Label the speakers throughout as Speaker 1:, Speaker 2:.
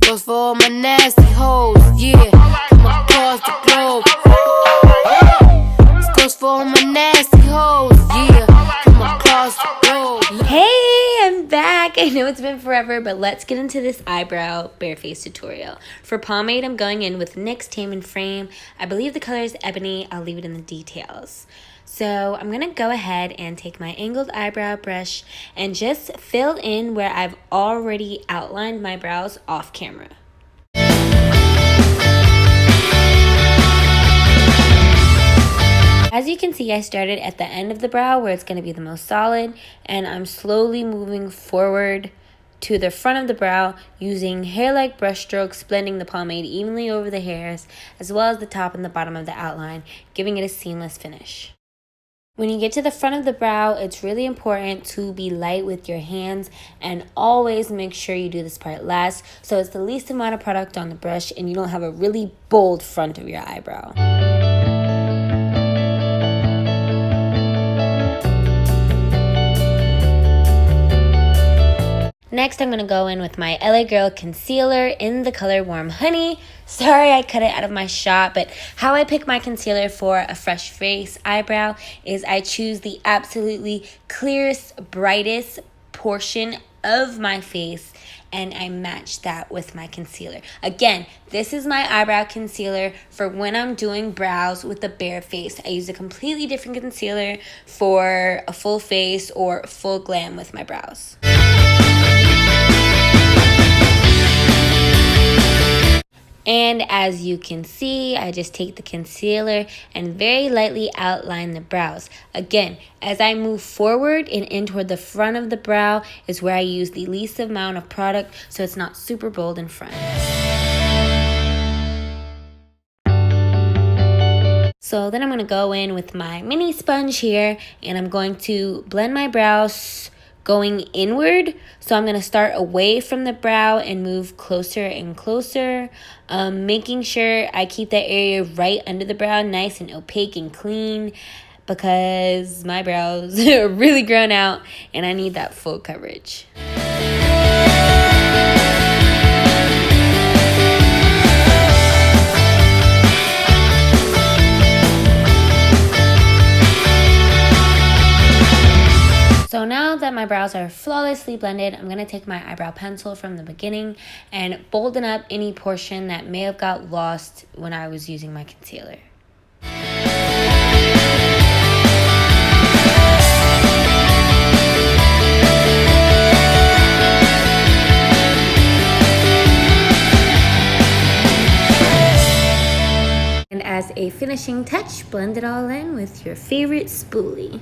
Speaker 1: Goes for all my nasty hoes, yeah, from across the globe. This goes for all my nasty hoes, yeah, from across the globe.
Speaker 2: Hey, I'm back. I know it's been forever, but let's get into this eyebrow bareface tutorial. For pomade, I'm going in with NYX Tame and Frame. I believe the color is Ebony. I'll leave it in the details. So I'm going to go ahead and take my angled eyebrow brush and just fill in where I've already outlined my brows off camera. As you can see, I started at the end of the brow where it's going to be the most solid, and I'm slowly moving forward to the front of the brow using hair-like brush strokes, blending the pomade evenly over the hairs, as well as the top and the bottom of the outline, giving it a seamless finish. When you get to the front of the brow, it's really important to be light with your hands and always make sure you do this part last so it's the least amount of product on the brush and you don't have a really bold front of your eyebrow. Next, I'm going to go in with my LA Girl concealer in the color Warm Honey. Sorry I cut it out of my shot, but how I pick my concealer for a fresh face eyebrow is I choose the absolutely clearest, brightest portion of my face and I match that with my concealer. Again, this is my eyebrow concealer for when I'm doing brows with a bare face. I use a completely different concealer for a full face or full glam with my brows. And as you can see, I just take the concealer and very lightly outline the brows. Again, as I move forward and in toward the front of the brow is where I use the least amount of product so it's not super bold in front. So then I'm going to go in with my mini sponge here and I'm going to blend my brows going inward. So I'm going to start away from the brow and move closer and closer, making sure I keep that area right under the brow nice and opaque and clean because my brows are really grown out and I need that full coverage. So now that my brows are flawlessly blended, I'm going to take my eyebrow pencil from the beginning and bolden up any portion that may have got lost when I was using my concealer. And as a finishing touch, blend it all in with your favorite spoolie.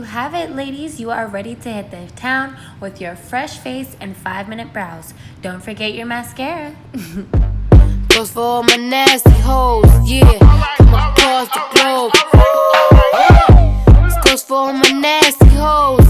Speaker 2: Have it, ladies, you are ready to hit the town with your fresh face and 5-minute brows. Don't forget your mascara.
Speaker 1: Goes for all my nasty hoes, yeah, from across the globe. This goes for all my nasty hoes,